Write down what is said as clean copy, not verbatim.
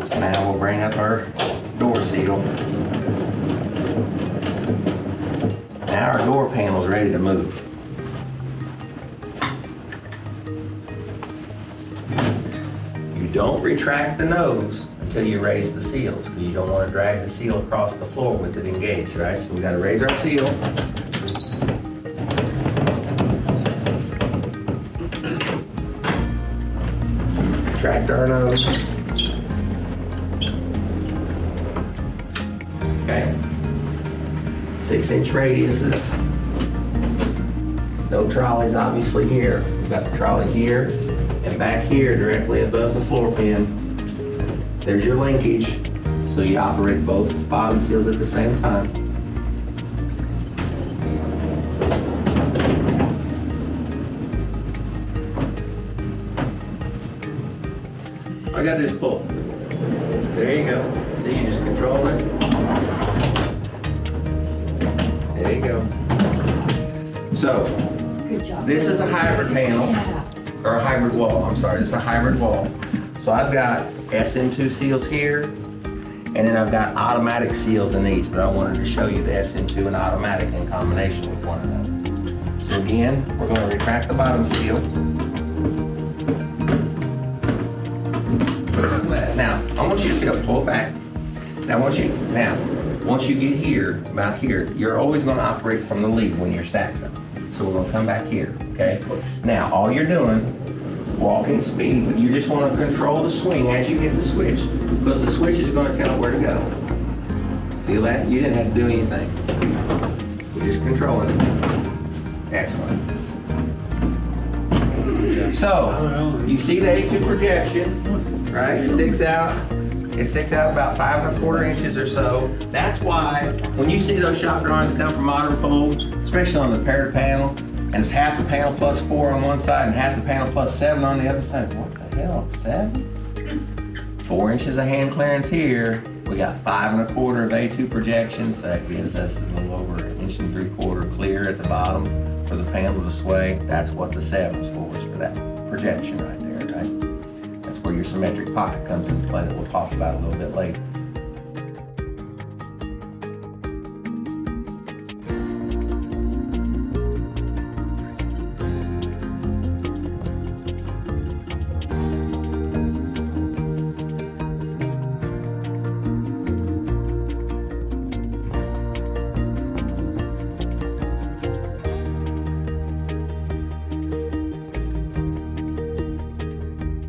So now we'll bring up our door seal. Now our door panel is ready to move. You don't retract the nose until you raise the seals, because you don't want to drag the seal across the floor with it engaged, right? So we got to raise our seal. Retract our nose. Okay. 6-inch radiuses. No trolleys obviously here. We've got the trolley here and back here directly above the floor pan. There's your linkage. So you operate both bottom seals at the same time. All you gotta do is pull. There you go. See, you just control it. There you go. So, Good job. this is a hybrid panel, or a hybrid wall, I'm sorry, this is a hybrid wall. So I've got SM2 seals here, and then I've got automatic seals in each, but I wanted to show you the SM2 and automatic in combination with one another. So again, we're going to retract the bottom seal. Now, I want you to feel, pull it back. Now, once you get here, about here, you're always going to operate from the lead when you're stacking them. So we're going to come back here, okay? Now, all you're doing, walking speed, but you just want to control the swing as you hit the switch, because the switch is going to tell it where to go. Feel that? You didn't have to do anything. You're just controlling it. Excellent. So, you see the A2 projection, right? It sticks out about 5 1/4 inches or so. That's why when you see those shop drawings come from MODERNFOLD, especially on the paired panel, and it's half the panel plus 4 on one side and half the panel plus 7 on the other side. What the hell, 7? 4 inches of hand clearance here. We got 5 1/4 of A2 projection, so that gives us a little over 1 3/4 clear at the bottom for the panel to sway. That's what the 7's for, is for that projection right there, right? That's where your symmetric pocket comes into play that we'll talk about a little bit later.